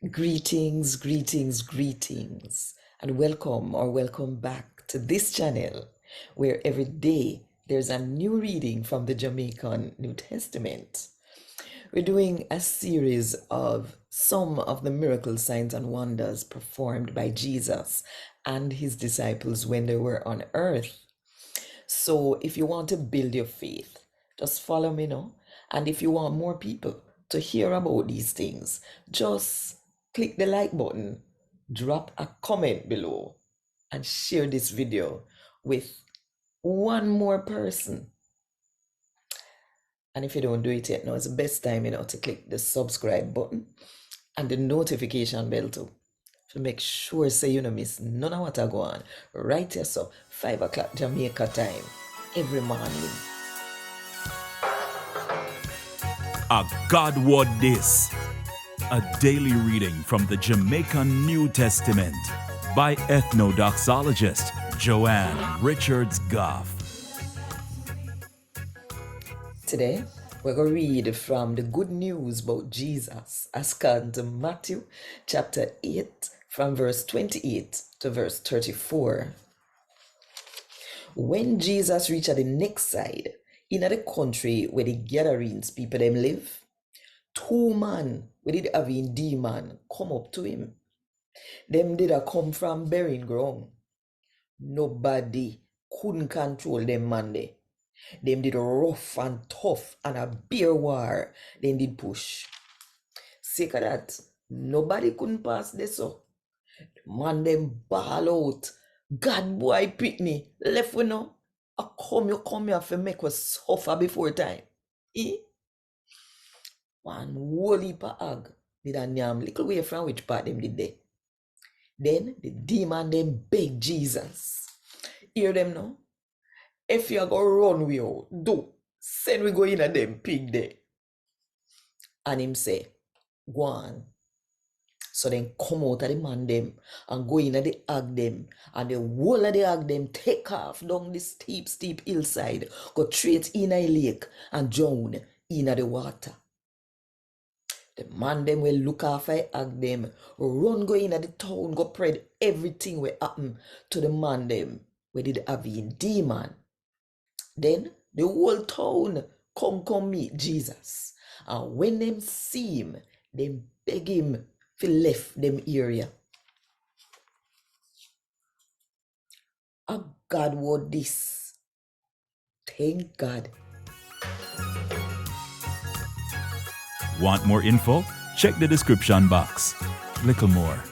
Greetings, greetings, greetings, and welcome back to this channel where every day there's a new reading from the Jamaican New Testament. We're doing a series of some of the miracle signs and wonders performed by Jesus and his disciples when they were on earth. So if you want to build your faith, just follow me now. And if you want more people to hear about these things, just click the like button, drop a comment below, and share this video with one more person. And if you don't do it yet, now it's the best time, to click the subscribe button and the notification bell too. To make sure so you don't miss none of what I go on. Right here, so 5 o'clock Jamaica time every morning. A God Word This, a daily reading from the Jamaican New Testament by Ethnodoxologist Joanne Richards Goffe. Today, we're going to read from the good news about Jesus as according to Matthew chapter 8 from verse 28 to verse 34. When Jesus reached the next side, in the country where the Gadarenes people them live, 2 men with it having demon come up to him. Them did a come from burying ground. Nobody couldn't control them man they. Them did rough and tough and a beer war. Then did push. Sick of that, nobody couldn't pass this so. Man them ball out. God boy Pitney left we now. I come here for make us suffer before time. Eh? One whole heap of hag did a yam little way from which part them did they. Then the demon them beg Jesus. Hear them now. If you go run we out, do send we go in at them pig there. And him say, go on. So then come out of the man them and go in at the hag them. And the whole of the hag them take off down the steep hillside, go straight in a lake and drown in the water. The man them will look after hag them, run go in at the town, go spread everything will happen to the man them where did have in demon. Then the whole town come meet Jesus. And when them see him, them beg him to left them area. A God word this. Thank God. Want more info? Check the description box. Little more.